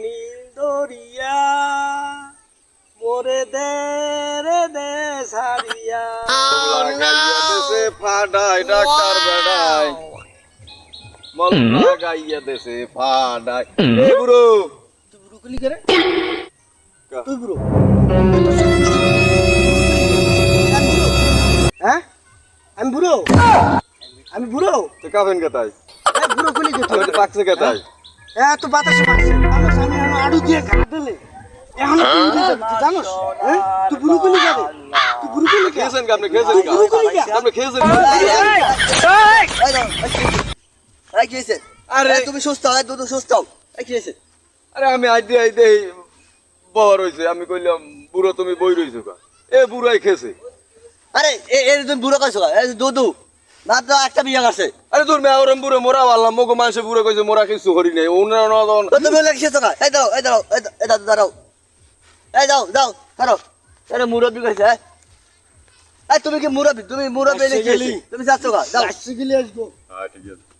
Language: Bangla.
নীল দরিয়া মোরে দে রে দে সারিয়া লাগাইয়া দেশে ফাডাই ডাক্তার বেড়াই মলকা গাইয়া দেশে ফাডাই এ বুড়ো তুই বুড়ো কলি করে তুই বুড়ো হ্যাঁ আমি বুড়ো আমি বুড়ো তুই কাফেন কেতাই বুড়ো কলি কে তুই তো পাকছে কেতাই এত বাতাসে পাচ্ছে আমার সামনে আমি আড়ু দিয়ে ঘাট দিলে এখন তুই উঠে যাবি তুই জানোস তুই বুড়ো কলি যাবে তুই বুড়ো কলি কে খেয়েছেন কি আপনি খেয়েছেন কি আপনি খেয়েছেন কি হয়েছে আরে তুমি সুস্থ হও দুধ সুস্থ হও কি হয়েছে আরে আমি আইতে বড় হইছে আমি কইলাম বুড়ো তুমি বই রইছো কা এ বুড়াই খেয়েছে আরে এর তুমি বুড়ো কইছো দুধু মাত্র একটা বিয়ে আছে আরে তোর মেয়ে ওরম বুড়ো মোরা বললাম মগো মানুষে বুড়ো কইছে মোরা কিছু করি নাই ওনার নদন তুমি লেখছো না এই দাও এই দাও এই দাও দাও এই দাও দাও ধরো আরে মুরব্বি কইছে এই তুমি কি মুরব্বি তুমি মুরব্বি লিখেছি তুমি যাচ্ছো গা যাও হ্যাঁ ঠিক আছে